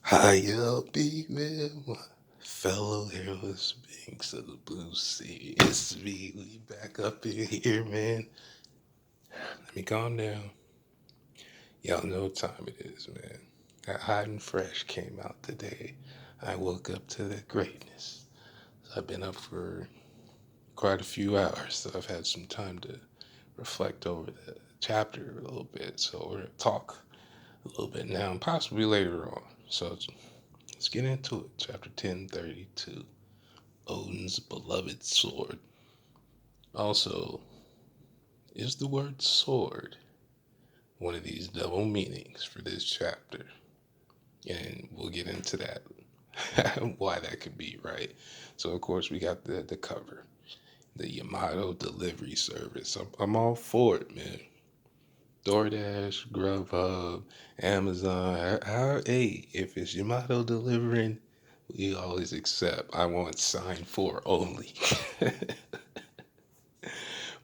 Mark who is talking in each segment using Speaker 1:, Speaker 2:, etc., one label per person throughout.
Speaker 1: Hiya, big man, my fellow hairless beings of the blue sea. It's me, we back up in here, man. Let me calm down. Y'all know what time it is, man. That hot and fresh came out today. I woke up to the greatness. So I've been up for quite a few hours, so I've had some time to reflect over the chapter a little bit. So we're gonna talk a little bit now, and possibly later on. So let's get into it. Chapter 1032. Oden's beloved sword. Also, is the word sword one of these double meanings for this chapter? And we'll get into that, why that could be, right? So, of course, we got the cover, the Yamato delivery service. I'm all for it, man. DoorDash, Grubhub, Amazon. Hey, if it's Yamato delivering, we always accept. I want sign for only.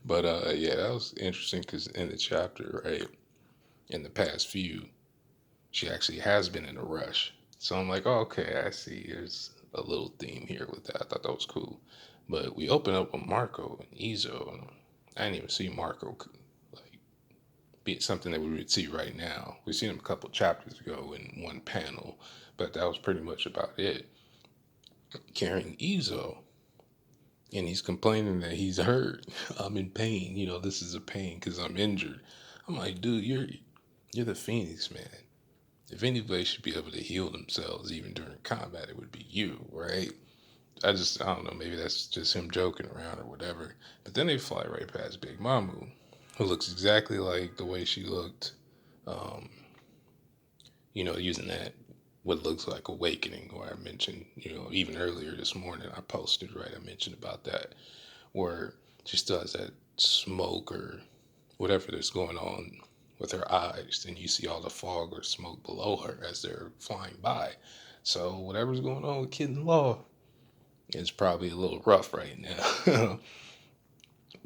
Speaker 1: But yeah, that was interesting because in the chapter, right, in the past few, she actually has been in a rush. So I'm like, oh, okay, I see. There's a little theme here with that. I thought that was cool. But we open up with Marco and Izo, and I didn't even see Marco like be something that we would see right now. We've seen him a couple chapters ago in one panel, but that was pretty much about it. Carrying Izo, and he's complaining that he's hurt. I'm in pain. This is a pain because I'm injured. I'm like, dude, you're the Phoenix, man. If anybody should be able to heal themselves even during combat, it would be you, right? I don't know, maybe that's just him joking around or whatever. But then they fly right past Big Mamu, who looks exactly like the way she looked, um, using that what looks like awakening, or I mentioned, even earlier this morning I posted, right? I mentioned about that, where she still has that smoke or whatever that's going on with her eyes, and you see all the fog or smoke below her as they're flying by. So whatever's going on with Kid and Law is probably a little rough right now.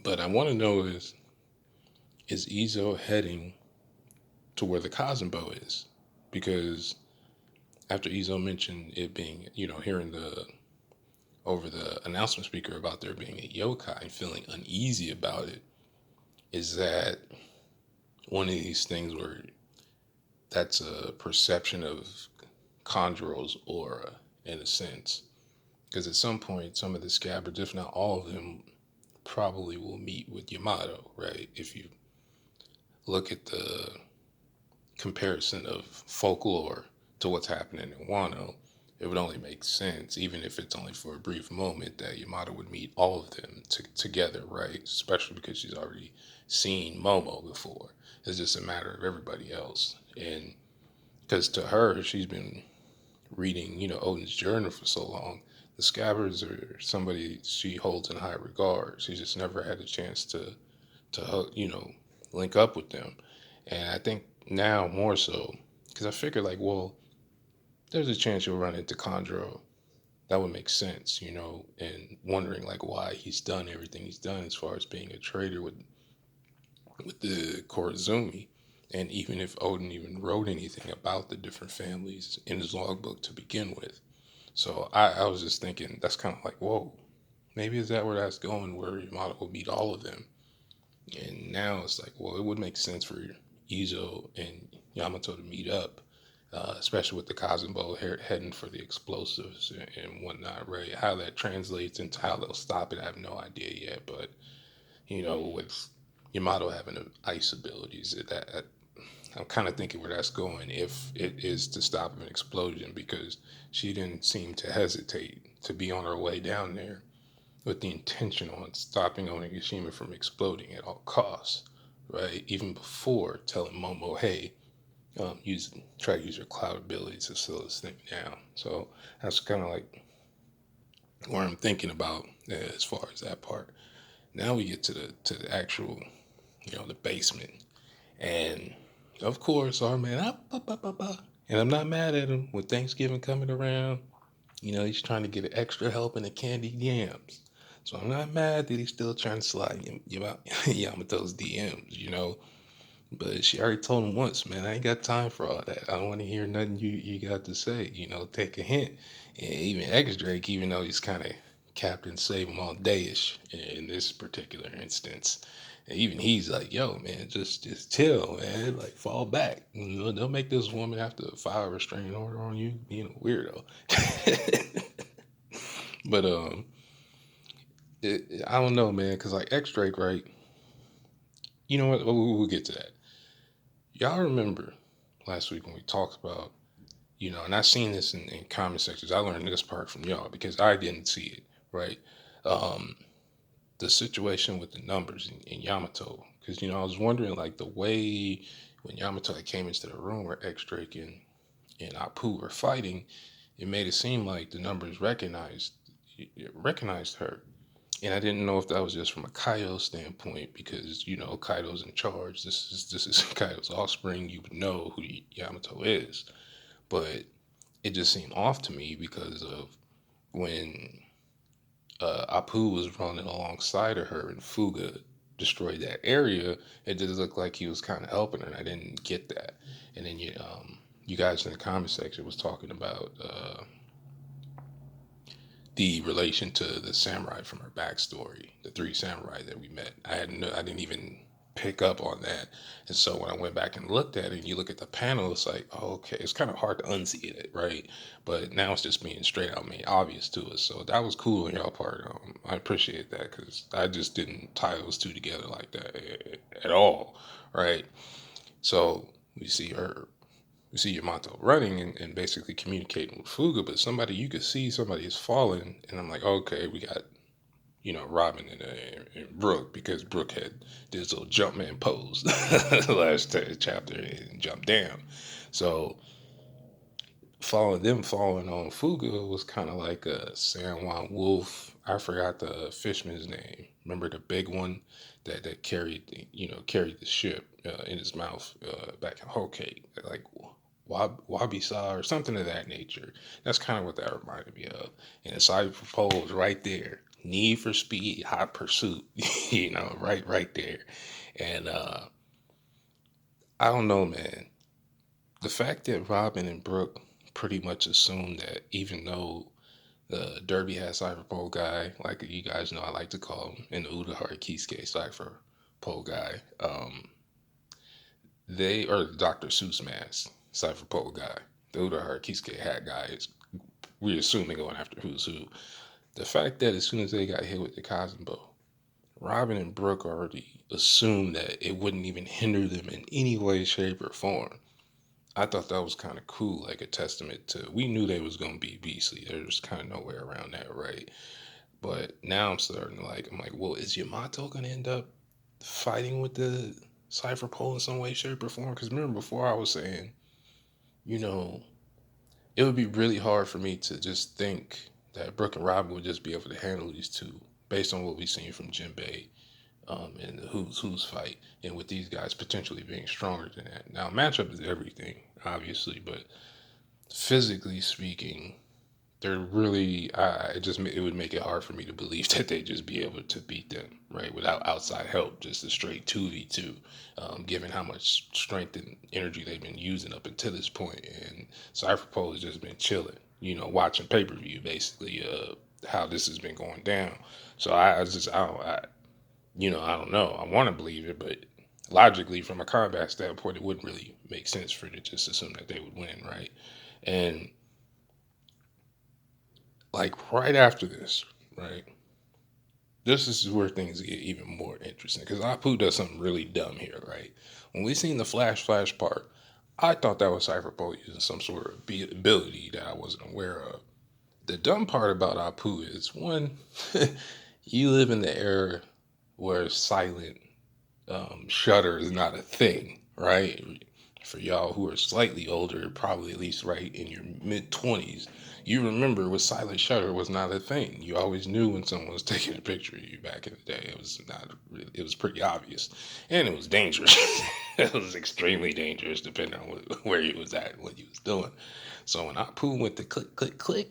Speaker 1: But I want to know is Izo heading to where the Kazumbo is? Because after Izo mentioned it being, hearing the over the announcement speaker about there being a yokai and feeling uneasy about it, is that one of these things where that's a perception of Conjuro's aura in a sense? Because at some point, some of the scabbards, if not all of them, probably will meet with Yamato, right? If you look at the comparison of folklore to what's happening in Wano, it would only make sense, even if it's only for a brief moment, that Yamato would meet all of them together, right? Especially because she's already seen Momo before. It's just a matter of everybody else. And because to her, she's been reading, Oden's journal for so long, the Scabbards are somebody she holds in high regard. She just never had a chance to link up with them. And I think now more so, because I figured like, well, there's a chance you'll run into Conjuro. That would make sense, and wondering like why he's done everything he's done as far as being a traitor with the Korizumi. And even if Oden even wrote anything about the different families in his logbook to begin with. So I was just thinking that's kind of like, whoa, maybe is that where that's going, where Yamato will meet all of them? And now it's like, well, it would make sense for Izo and Yamato to meet up, especially with the Kazumbo heading for the explosives and whatnot, right? How that translates into how they'll stop it, I have no idea yet. But, with Yamato having the ice abilities, that I'm kind of thinking where that's going if it is to stop an explosion, because she didn't seem to hesitate to be on her way down there with the intention on stopping Onigashima from exploding at all costs, right? Even before telling Momo, hey, try to use your cloud abilities to slow this thing down. So that's kind of like where I'm thinking about as far as that part. Now we get to the actual, the basement, and of course our man, and I'm not mad at him with Thanksgiving coming around. He's trying to get extra help in the candied yams. So I'm not mad that he's still trying to slide Yamato's DMs, But she already told him once, man, I ain't got time for all that. I don't want to hear nothing you got to say. Take a hint. And even X Drake, even though he's kind of Captain Save 'em all dayish in this particular instance, and even he's like, yo, man, just chill, man. Like, fall back. Don't make this woman have to file a restraining order on you, being a weirdo. But I don't know, man, because like X Drake, right? You know what? We'll get to that. Y'all remember last week when we talked about, and I seen this in comment sections. I learned this part from y'all because I didn't see it, right? Um, the situation with the numbers in Yamato, because I was wondering like the way when Yamato came into the room where X Drake and Apu were fighting, it made it seem like the numbers recognized her. And I didn't know if that was just from a Kaido standpoint because Kaido's in charge. This is Kaido's offspring. You would know who Yamato is, but it just seemed off to me because of when Apu was running alongside of her and Fuga destroyed that area. It just looked like he was kind of helping her, and I didn't get that. And then you guys in the comment section was talking about the relation to the samurai from her backstory, the three samurai that we met. I didn't even pick up on that. And so when I went back and looked at it, and you look at the panel, it's like, oh, okay, it's kind of hard to unsee it, right? But now it's just being straight out made obvious to us. So that was cool on y'all part. I appreciate that because I just didn't tie those two together like that at all, right? So we see Yamato running and basically communicating with Fuga, but you could see somebody is falling, and I'm like, okay, we got, Robin and Brooke, because Brooke had this little Jumpman pose last chapter and jumped down. So falling on Fuga was kind of like a San Juan Wolf. I forgot the fishman's name. Remember the big one that carried the ship in his mouth back in Whole Cake, like Wabi Saw or something of that nature. That's kind of what that reminded me of. And the side pole right there. Need for Speed, Hot Pursuit, right there. And I don't know, man. The fact that Robin and Brooke pretty much assumed that even though the Derby has Cypher Pole guy, like you guys know I like to call him, and the Udahara Kisuke Cypher Pole guy, they are the Dr. Seuss mask Cypher Pole guy. The Udahara Kisuke hat guy is, we assuming, going after who's who. The fact that as soon as they got hit with the Cosmo, Robin and Brooke already assumed that it wouldn't even hinder them in any way, shape, or form. I thought that was kind of cool, like a testament to, we knew they was going to be beastly. There's kind of no way around that, right? But now I'm like, well, is Yamato going to end up fighting with the Cypher Pole in some way, shape, or form? Because remember before I was saying, you know, it would be really hard for me to just think that Brooke and Robin would just be able to handle these two based on what we've seen from Jinbei in the Who's fight, and with these guys potentially being stronger than that. Now, matchup is everything, obviously, but physically speaking, they're really. It would make it hard for me to believe that they just be able to beat them right without outside help, just a straight 2v2. Given how much strength and energy they've been using up until this point, and Cypher has just been chilling, watching pay per view basically. How this has been going down. So I don't know. I want to believe it, but logically, from a combat standpoint, it wouldn't really make sense for you to just assume that they would win, right? And like right after this, right? This is where things get even more interesting because Apu does something really dumb here, right? When we seen the flash part, I thought that was Cypherpole using some sort of ability that I wasn't aware of. The dumb part about Apu is one, you live in the era where silent shutter is not a thing, right? For y'all who are slightly older, probably at least right in your mid 20s, you remember what silent shutter was not a thing. You always knew when someone was taking a picture of you back in the day. It was not. It was pretty obvious, and it was dangerous. It was extremely dangerous, depending on where you was at, what you was doing. So when Apu went to click, click, click,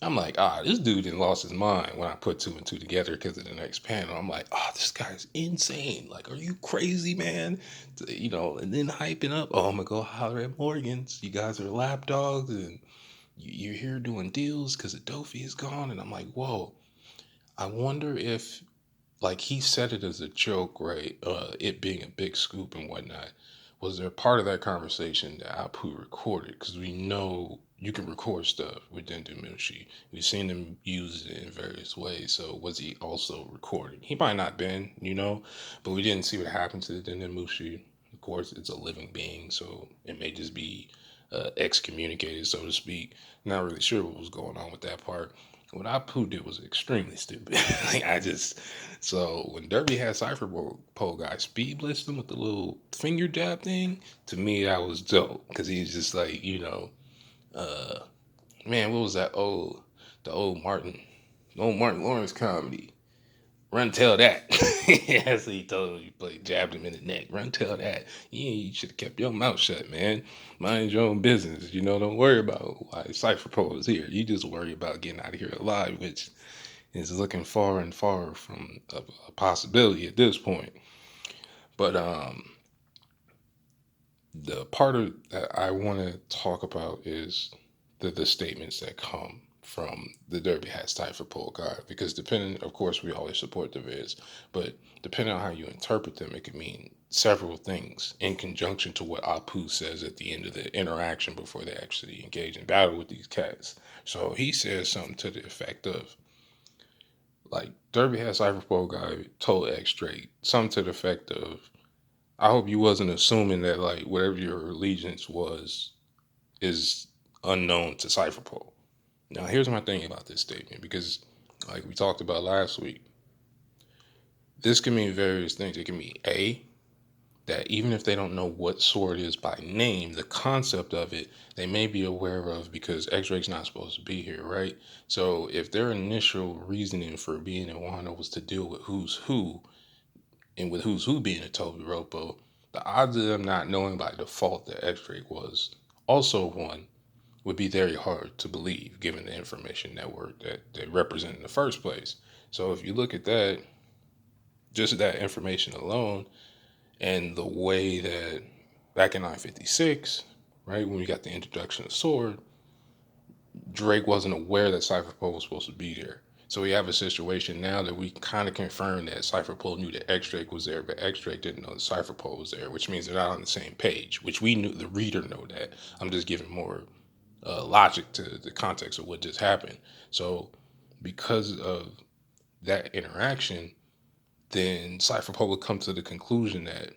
Speaker 1: I'm like, this dude didn't lost his mind when I put two and two together because of the next panel. I'm like, this guy's insane. Like, are you crazy, man? And then hyping up, I'm gonna go holler at Morgan's. You guys are lapdogs, and you're here doing deals because Adobe is gone. And I'm like, whoa. I wonder if, like, he said it as a joke, right? It being a big scoop and whatnot. Was there part of that conversation that Apu recorded? Because we know you can record stuff with Dendemushi. We've seen him use it in various ways. So was he also recording? He might not been, but we didn't see what happened to the Dendemushi. Of course, it's a living being, so it may just be excommunicated, so to speak. Not really sure what was going on with that part. What Apu did was extremely stupid. So when Derby had Cypher Pole guy speed blitzed him with the little finger jab thing, to me that was dope because he's just like, uh, man, what was that the old Martin Lawrence comedy? Run tell that. Yeah, so he told him jabbed him in the neck. Run tell that. Yeah, you should have kept your mouth shut, man. Mind your own business. Don't worry about why Cypher Pole is here. You just worry about getting out of here alive, which is looking far and far from a possibility at this point. But the part of that I want to talk about is the statements that come from the Derby Hat Cypher Pole guy, because depending, of course, we always support the viz, but depending on how you interpret them, it can mean several things in conjunction to what Apu says at the end of the interaction before they actually engage in battle with these cats. So he says something to the effect of, like, Derby Hat Cypher Pole guy told X straight, something to the effect of, I hope you wasn't assuming that, like, whatever your allegiance was is unknown to Cypherpole. Now, here's my thing about this statement, because, like we talked about last week, this can mean various things. It can mean A, that even if they don't know what S.W.O.R.D is by name, the concept of it, they may be aware of because X-Ray's not supposed to be here, right? So if their initial reasoning for being in Wano was to deal with who's who, and with who's who being a Toby Ropo, the odds of them not knowing by default that X-Ray was also one would be very hard to believe given the information network that they represent in the first place. So if you look at that, just that information alone, and the way that back in 956, right, when we got the introduction of S.W.O.R.D, Drake wasn't aware that Cypher Pole was supposed to be there. So we have a situation now that we kind of confirm that Cypher Pole knew that X Drake was there, but X Drake didn't know that Cypher Pole was there, which means they're not on the same page, which we knew, the reader know that. I'm just giving more logic to the context of what just happened. So because of that interaction, then Cypher Pole would come to the conclusion that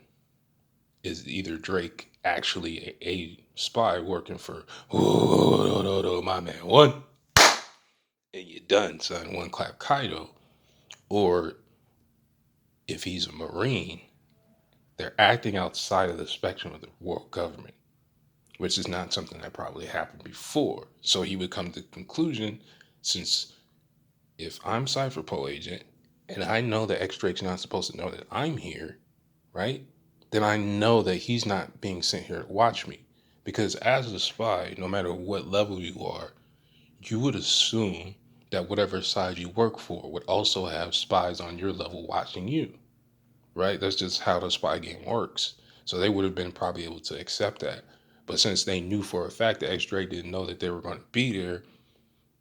Speaker 1: is either Drake actually a spy working for my man one, and you're done, son. One clap Kaido, or if he's a Marine, they're acting outside of the spectrum of the world government, which is not something that probably happened before. So he would come to the conclusion, since if I'm Cypher Pole agent and I know that X Drake's not supposed to know that I'm here, right? Then I know that he's not being sent here to watch me. Because as a spy, no matter what level you are, you would assume that whatever side you work for would also have spies on your level watching you, right? That's just how the spy game works. So they would have been probably able to accept that. But since they knew for a fact that X Drake didn't know that they were going to be there,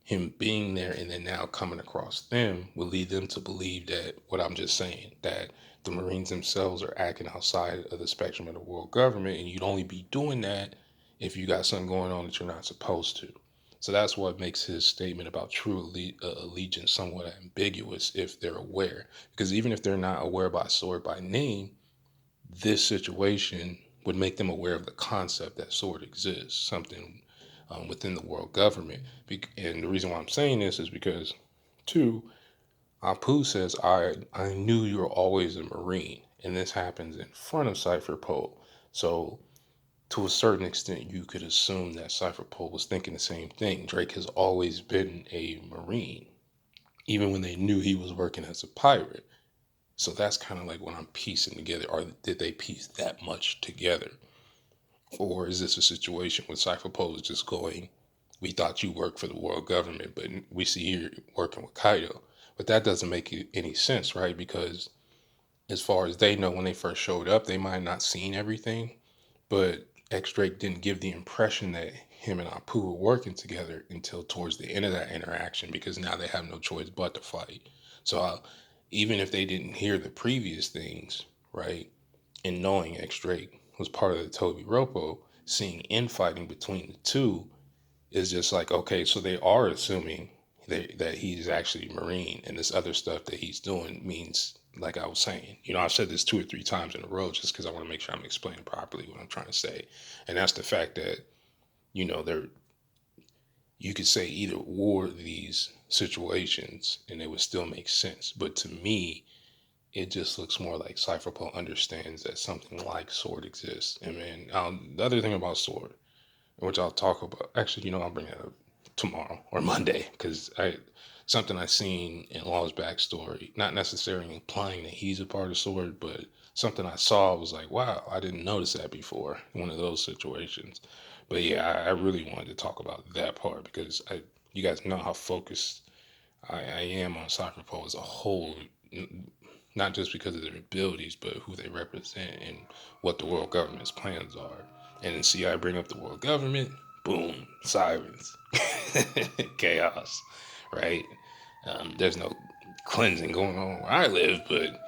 Speaker 1: him being there and then now coming across them would lead them to believe that what I'm just saying, that the Marines themselves are acting outside of the spectrum of the world government, and you'd only be doing that if you got something going on that you're not supposed to. So that's what makes his statement about true allegiance somewhat ambiguous if they're aware. Because even if they're not aware by S.W.O.R.D by name, this situation would make them aware of the concept that S.W.O.R.D exists, something within the world government. And the reason why I'm saying this is because, two, Apu says, I knew you were always a Marine. And this happens in front of Cypher Pole. So, to a certain extent, you could assume that Cypher Pole was thinking the same thing. Drake has always been a Marine, even when they knew he was working as a pirate. So that's kind of like what I'm piecing together. Or did they piece that much together? Or is this a situation where Cypher Pole is just going We thought you worked for the world government, but we see you working with Kaido. But that doesn't make any sense, right? Because as far as they know, when they first showed up, they might have not seen everything, but X Drake didn't give the impression that him and Apu were working together until towards the end of that interaction, because now they have no choice but to fight. So even if they didn't hear the previous things, right, and knowing X Drake was part of the Toby Ropo, seeing infighting between the two is just like, okay, so they are assuming that he's actually Marine, and this other stuff that he's doing means, like I was saying, I've said this 2 or 3 times in a row just because I want to make sure I'm explaining properly what I'm trying to say. And that's the fact that, there you could say either or these situations and it would still make sense. But to me, it just looks more like Cypherpunk understands that something like S.W.O.R D exists. And then the other thing about S.W.O.R D, which I'll talk about. Actually, I'll bring that up tomorrow or Monday, because something I seen in Law's backstory, not necessarily implying that he's a part of S.W.O.R D, but something I saw was like, wow, I didn't notice that before. One of those situations. But yeah, I really wanted to talk about that part because you guys know how focused I am on Soccer Pro as a whole, not just because of their abilities, but who they represent and what the world government's plans are. And then see, I bring up the world government, boom, sirens, chaos, right? There's no cleansing going on where I live, but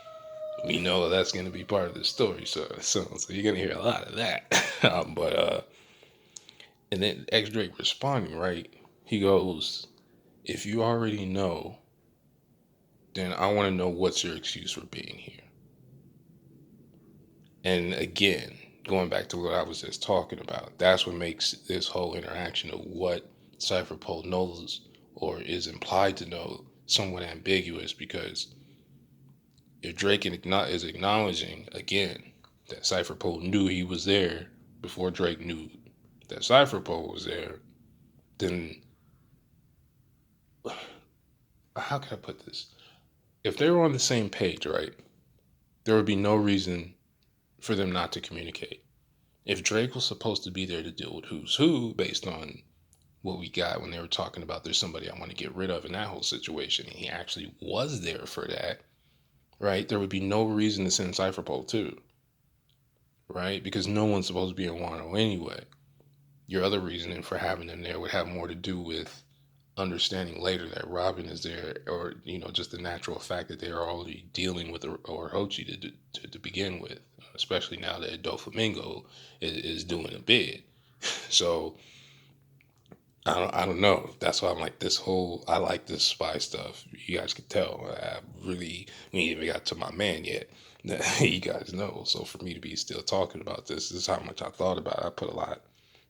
Speaker 1: we know that's going to be part of the story. So you're going to hear a lot of that. And then X Drake responding, right? He goes, if you already know, then I want to know what's your excuse for being here. And again, going back to what I was just talking about, that's what makes this whole interaction of what Cypherpole knows or is implied to know somewhat ambiguous, because if Drake is acknowledging again that Cypherpole knew he was there before Drake knew that Cypherpole was there, then how can I put this? If they were on the same page, right, there would be no reason for them not to communicate. If Drake was supposed to be there to deal with Who's Who based on what we got when they were talking about there's somebody I want to get rid of in that whole situation, and he actually was there for that, right? There would be no reason to send Cypherpole too, right? Because no one's supposed to be in Wano anyway. Your other reasoning for having them there would have more to do with understanding later that Robin is there, or just the natural fact that they are already dealing with Orochi to begin with, especially now that Doflamingo is doing a bid. So I don't know. That's why I'm like I like this spy stuff. You guys can tell. We ain't even got to my man yet. You guys know. So for me to be still talking about this is how much I thought about it. I put a lot.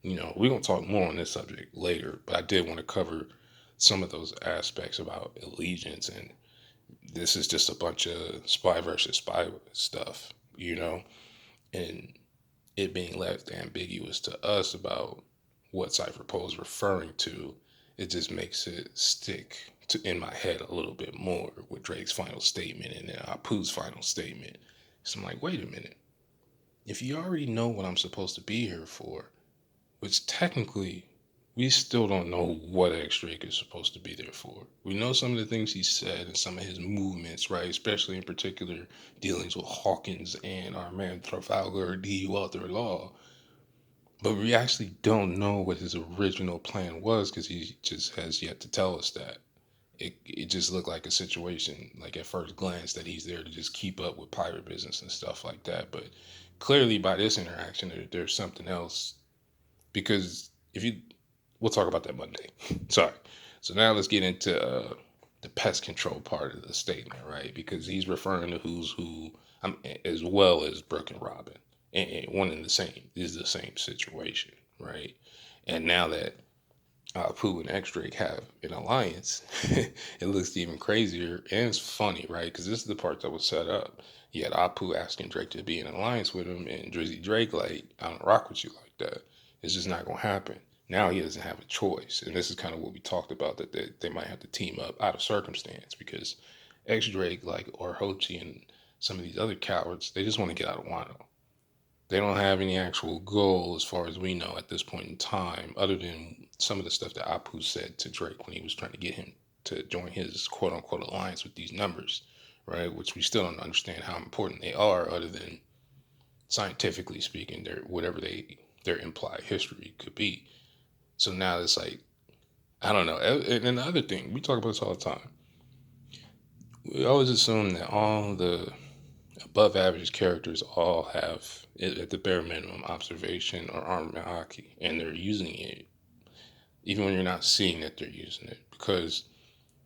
Speaker 1: We're gonna talk more on this subject later, but I did want to cover some of those aspects about allegiance, and this is just a bunch of spy versus spy stuff, and it being left ambiguous to us about what Cypher Poe is referring to. It just makes it stick in my head a little bit more with Drake's final statement and then Apu's final statement. So I'm like, wait a minute. If you already know what I'm supposed to be here for, which technically we still don't know what X Drake is supposed to be there for. We know some of the things he said and some of his movements, right? Especially in particular dealings with Hawkins and our man Trafalgar D. Walter Law. But we actually don't know what his original plan was because he just has yet to tell us that. It just looked like a situation, like at first glance, that he's there to just keep up with pirate business and stuff like that. But clearly by this interaction, there's something else. Because we'll talk about that Monday. Sorry. So now let's get into the pest control part of the statement, right? Because he's referring to Who's Who, as well as Brooke and Robin. And one and the same is the same situation, right? And now that Pooh and X Drake have an alliance, it looks even crazier and it's funny, right? Because this is the part that was set up. You had Apu asking Drake to be in alliance with him, and Drizzy Drake like, I don't rock with you like that. It's just not gonna happen. Now he doesn't have a choice, and this is kind of what we talked about, that they might have to team up out of circumstance, because X Drake, like Orhochi and some of these other cowards, they just want to get out of Wano. They don't have any actual goal, as far as we know, at this point in time, other than some of the stuff that Apu said to Drake when he was trying to get him to join his quote unquote alliance with these numbers, right? Which we still don't understand how important they are, other than scientifically speaking, whatever their implied history could be. So now it's like, I don't know. And the other thing, we talk about this all the time. We always assume that all the above average characters all have, at the bare minimum, observation or armament hockey, and they're using it even when you're not seeing that they're using it. Because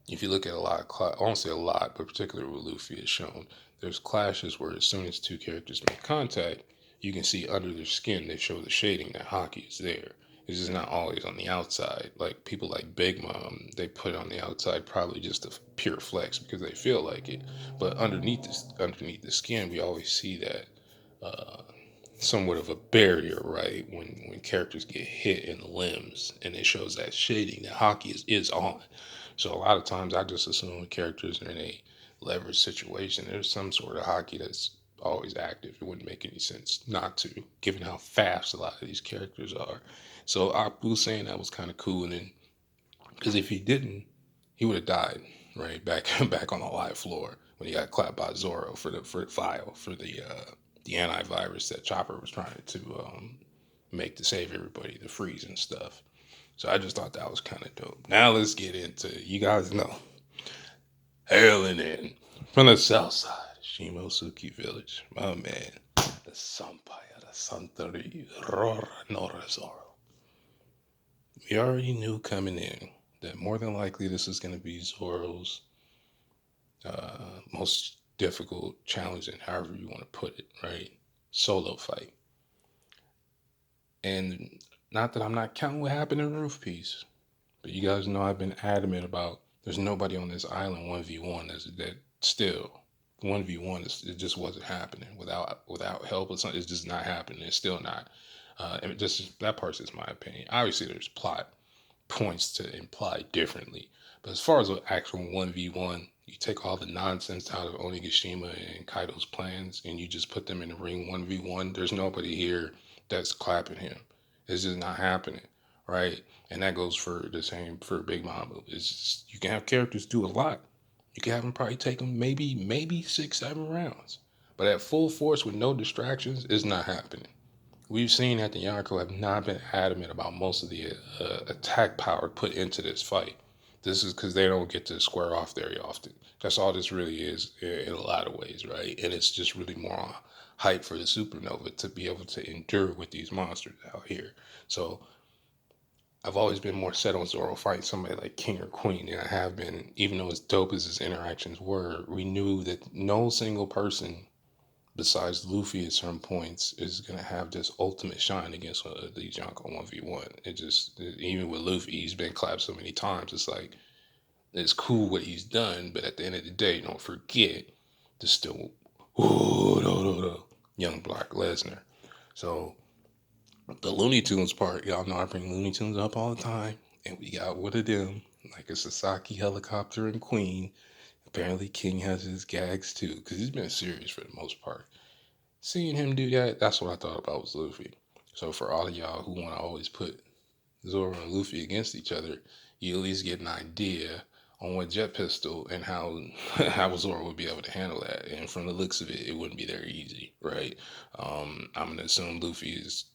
Speaker 1: if you look at a lot of I won't say a lot, but particularly with Luffy is shown, there's clashes where as soon as two characters make contact, you can see under their skin they show the shading that hockey is there. It's just not always on the outside. Like people like Big Mom, they put it on the outside probably just a pure flex because they feel like it. But underneath the skin, we always see that uh, somewhat of a barrier, right? When characters get hit in the limbs, and it shows that shading that hockey is on. So a lot of times I just assume when characters are in a leverage situation, there's some sort of hockey that's always active. It wouldn't make any sense not to, given how fast a lot of these characters are. So I was saying that was kind of cool, and then because if he didn't, he would have died right back back on the live floor when he got clapped by Zoro for the file for the antivirus that Chopper was trying to make to save everybody, the freeze and stuff. So I just thought that was kind of dope. Now let's get into, you guys know, hailing in from the south side, Shimosuke Village, my man, the Sampaya, the Santori, Rora Norazoro. We already knew coming in that more than likely this is going to be Zoro's most difficult challenge, and however you want to put it, right? Solo fight. And not that I'm not counting what happened in Roof Piece, but you guys know I've been adamant about there's nobody on this island 1v1 that still 1v1 it just wasn't happening without help or something. It's just not happening. It's still not. And just that part's just my opinion. Obviously, there's plot points to imply differently, but as far as an actual 1v1, you take all the nonsense out of Onigashima and Kaido's plans, and you just put them in the ring 1v1. There's nobody here that's clapping him. It's just not happening, right? And that goes for the same for Big Mom. It's just, you can have characters do a lot. You can have them probably take them maybe 6 7 rounds, but at full force with no distractions, it's not happening. We've seen that the Yonko have not been adamant about most of the attack power put into this fight. This is because they don't get to square off very often. That's all this really is in a lot of ways, right? And it's just really more hype for the supernova to be able to endure with these monsters out here. So I've always been more set on Zoro fighting somebody like King or Queen than I have been, even though as dope as his interactions were, we knew that no single person besides Luffy at certain points is gonna have this ultimate shine against these Yonko 1v1. It just, even with Luffy, he's been clapped so many times. It's like it's cool what he's done, but at the end of the day, don't forget to still, oh no no no, young Brock Lesnar. So the Looney Tunes part, y'all know I bring Looney Tunes up all the time, and we got one of them, like a Sasaki helicopter and Queen. Apparently, King has his gags too, because he's been serious for the most part. Seeing him do that, that's what I thought about was Luffy. So for all of y'all who want to always put Zoro and Luffy against each other, you at least get an idea on what Jet Pistol and how how Zoro would be able to handle that. And from the looks of it, it wouldn't be very easy, right? I'm gonna assume Luffy is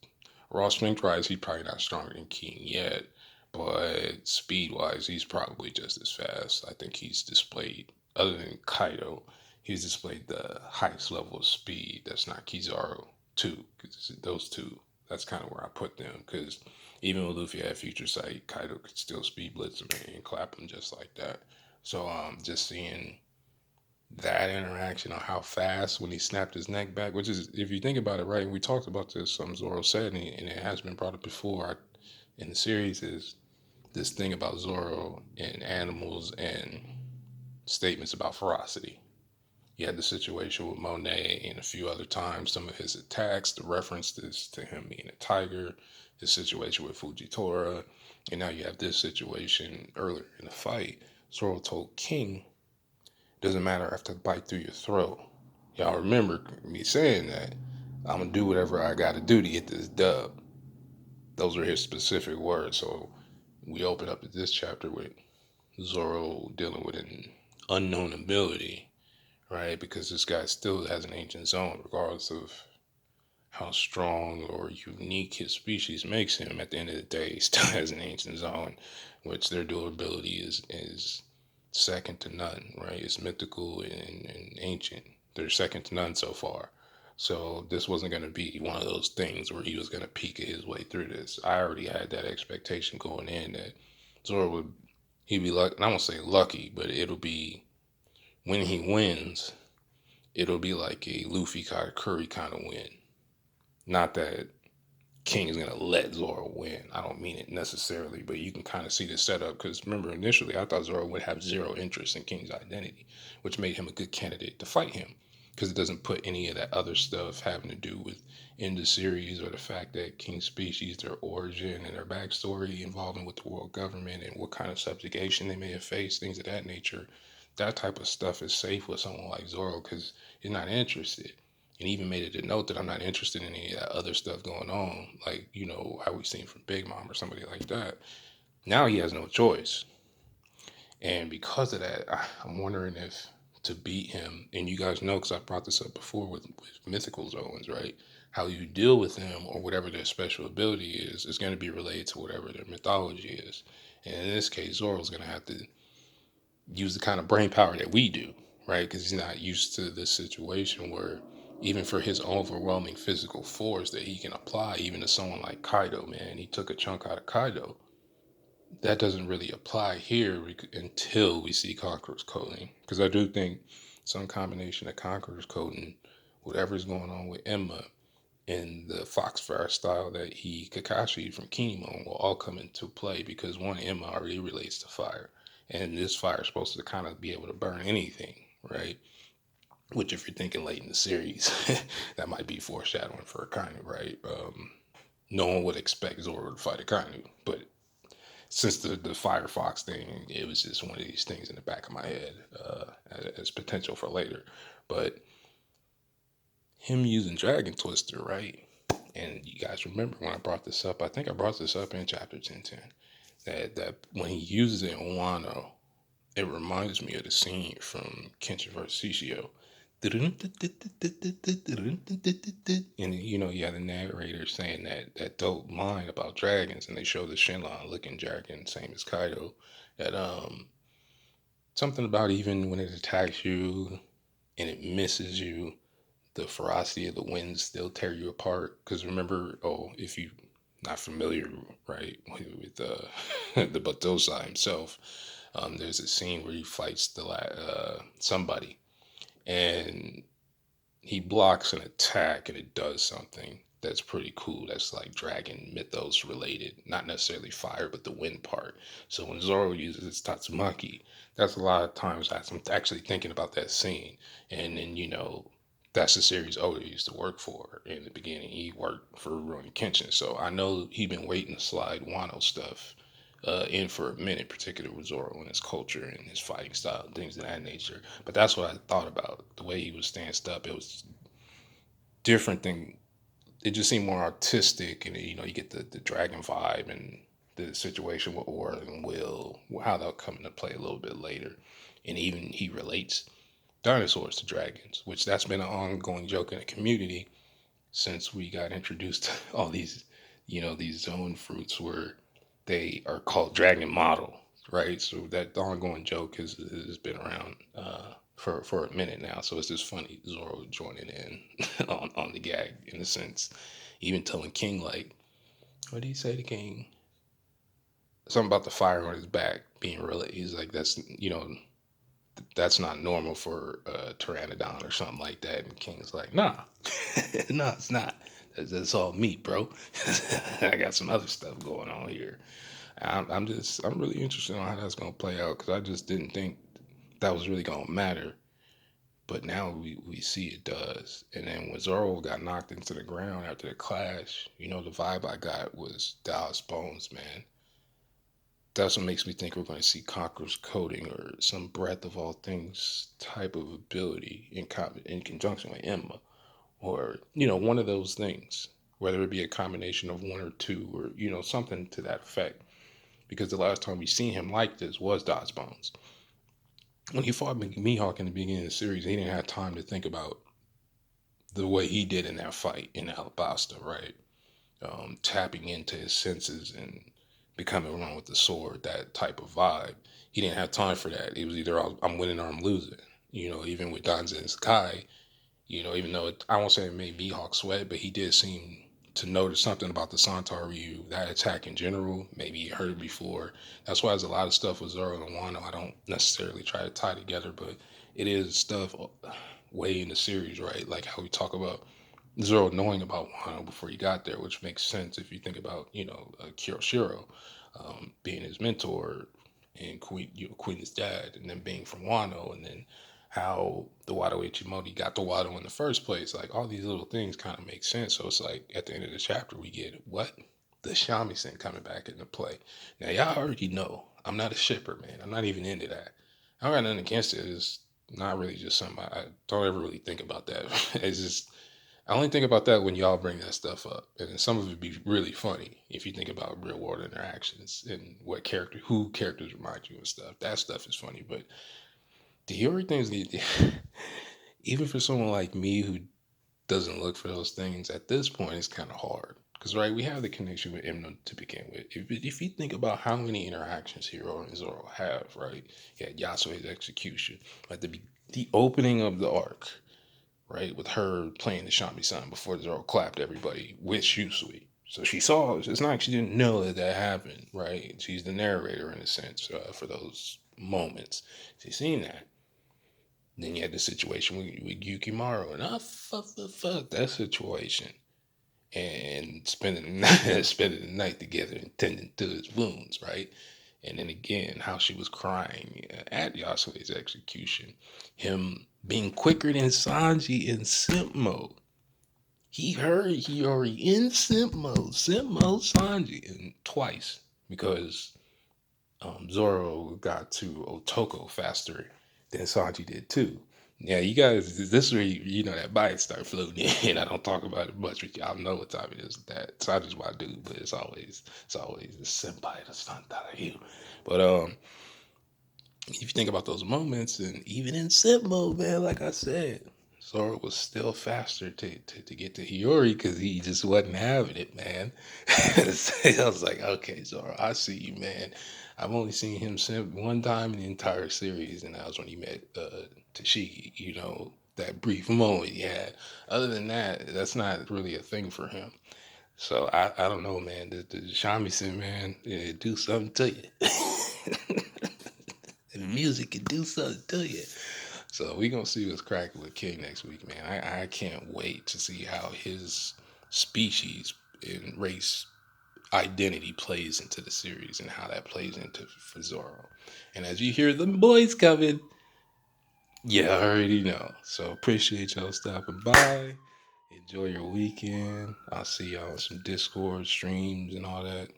Speaker 1: raw strength wise, he's probably not stronger than King yet, but speed wise, he's probably just as fast. I think he's displayed, other than Kaido, he's displayed the highest level of speed. That's not Kizaru too. 'Cause those two, that's kind of where I put them. Because even with Luffy had future sight, Kaido could still speed blitz him and clap him just like that. So just seeing that interaction on how fast when he snapped his neck back, which is, if you think about it, right, we talked about this, Zoro said, and it has been brought up before in the series, is this thing about Zoro and animals and statements about ferocity. You had the situation with Monet and a few other times, some of his attacks, the references to him being a tiger, his situation with Fujitora, and now you have this situation earlier in the fight. Zoro told King, doesn't matter, I have to bite through your throat. Y'all remember me saying that. I'm gonna do whatever I gotta do to get this dub. Those are his specific words. So we open up this chapter with Zoro dealing with an unknown ability, right? Because this guy still has an ancient zone, regardless of how strong or unique his species makes him. At the end of the day, he still has an ancient zone, which their durability is second to none, right? It's mythical and ancient. They're second to none so far. So this wasn't going to be one of those things where he was going to peek his way through this. I already had that expectation going in that Zoro would he'd be lucky. I won't say lucky, but it'll be when he wins, it'll be like a Luffy Curry kind of win. Not that King is going to let Zoro win. I don't mean it necessarily, but you can kind of see the setup. Because remember, initially, I thought Zoro would have zero interest in King's identity, which made him a good candidate to fight him. Because it doesn't put any of that other stuff having to do with in the series or the fact that King's species, their origin and their backstory involving with the world government and what kind of subjugation they may have faced, things of that nature. That type of stuff is safe with someone like Zoro because you're not interested, and even made it a note that I'm not interested in any of that other stuff going on, like how we've seen from Big Mom or somebody like that. Now he has no choice, and because of that, I'm wondering if to beat him, and you guys know because I brought this up before with mythical zones, right? How you deal with them or whatever their special ability is going to be related to whatever their mythology is. And in this case, Zoro's going to have to use the kind of brain power that we do, right? Because he's not used to this situation where even for his overwhelming physical force that he can apply, even to someone like Kaido, man, he took a chunk out of Kaido. That doesn't really apply here until we see Conqueror's coding. Because I do think some combination of Conqueror's coding, whatever's going on with Emma, and the Foxfire style that he Kakashi from Kinemon will all come into play because one, Emma already relates to fire. And this fire is supposed to kind of be able to burn anything, right? Which, if you're thinking late in the series, that might be foreshadowing for Akainu, right? No one would expect Zoro to fight Akainu, but since the Firefox thing, it was just one of these things in the back of my head as potential for later. But him using Dragon Twister, right? And you guys remember when I brought this up? I think I brought this up in chapter 1010. That when he uses it in Wano, it reminds me of the scene from Kenshin vs. Shishio. And you have the narrator saying that dope line about dragons, and they show the Shenlong looking dragon, same as Kaido. That something about even when it attacks you and it misses you, the ferocity of the winds still tear you apart. Because remember, if you not familiar, right, with the Batosa himself, there's a scene where he fights somebody, and he blocks an attack and it does something that's pretty cool. That's like dragon mythos related, not necessarily fire, but the wind part. So when Zoro uses his Tatsumaki, that's a lot of times I'm actually thinking about that scene. And then, that's the series Oda used to work for in the beginning. He worked for Rurouni Kenshin. So I know he'd been waiting to slide Wano stuff in for a minute, particularly with Zoro and his culture and his fighting style and things of that nature. But that's what I thought about. The way he was stanced up, it was different than it just seemed more artistic, and you get the dragon vibe and the situation with Or and Will, how they'll come into play a little bit later, and even he relates dinosaurs to dragons, which that's been an ongoing joke in the community since we got introduced to all these zone fruits where they are called dragon model, right? So that ongoing joke has been around for a minute now. So it's just funny Zoro joining in on the gag in a sense, even telling King like, what did he say to King? Something about the fire on his back being really. He's like, that's not normal for a pteranodon or something like that. And King's like, nah, no, it's not. That's all meat, bro. I got some other stuff going on here. I'm really interested on how that's gonna play out because I just didn't think that was really gonna matter. But now we see it does. And then when Zoro got knocked into the ground after the clash, the vibe I got was Dallas Bones, man. That's what makes me think we're going to see Conqueror's coding or some breath of all things type of ability in conjunction with Emma, or one of those things, whether it be a combination of one or two, or something to that effect. Because the last time we seen him like this was Dodge Bones. When he fought Mihawk in the beginning of the series, he didn't have time to think about the way he did in that fight in Alabasta, right? Tapping into his senses and becoming one with the sword, that type of vibe. He didn't have time for that. It was either I'm winning or I'm losing. Even with Danza and Sky, even though I won't say it made Mihawk sweat, but he did seem to notice something about the Santar Ryu, that attack in general. Maybe he heard it before. That's why there's a lot of stuff with Zoro and Wano I don't necessarily try to tie together, but it is stuff way in the series, right? Like how we talk about Zoro knowing about Wano before he got there, which makes sense if you think about, Kiyoshiro being his mentor and Queen's dad, and then being from Wano, and then how the Wado Ichimori got the Wado in the first place. Like all these little things kind of make sense. So it's like at the end of the chapter, we get what? The shamisen coming back into play. Now, y'all already know I'm not a shipper, man. I'm not even into that. I don't got nothing against it. It's not really just something I don't ever really think about that. It's just I only think about that when y'all bring that stuff up, and then some of it be really funny if you think about real world interactions and who characters remind you and stuff. That stuff is funny, but the Hiyori things, even for someone like me who doesn't look for those things at this point, it's kind of hard. Because, right, we have the connection with Emno to begin with. If you think about how many interactions Hiro and Zoro have, right? You had Yasuo's execution, like the opening of the arc, right, with her playing the shamisen before Zoro clapped everybody with Shusui. So she saw, it's not like she didn't know that happened, right? She's the narrator in a sense for those moments. She's seen that. Then you had the situation with Yukimaru, and fuck that situation. And spending the night together and tending to his wounds, right? And then again, how she was crying at Yasuo's execution. Him being quicker than Sanji in simp mode. He already in simp mode Sanji, and twice because Zoro got to Otoko faster than Sanji did too. Yeah, you guys, this is where that bias start floating in. I don't talk about it much, but y'all know what time it is. That Sanji's my dude, but it's always the senpai that's not that you. But if you think about those moments, and even in simp mode, man, like I said, Zoro was still faster to get to Hiyori because he just wasn't having it, man. I was like, okay, Zoro, I see you, man. I've only seen him simp one time in the entire series, and that was when he met Tashigi, that brief moment he had. Other than that, that's not really a thing for him. So I don't know, man. The shamisen, man, it do something to you. The music can do something to you. So we gonna see what's cracking with King next week, man. I can't wait to see how his species and race identity plays into the series and how that plays into for Zoro. And as you hear the boys coming, you already know. So appreciate y'all stopping by. Enjoy your weekend. I'll see y'all on some Discord streams and all that.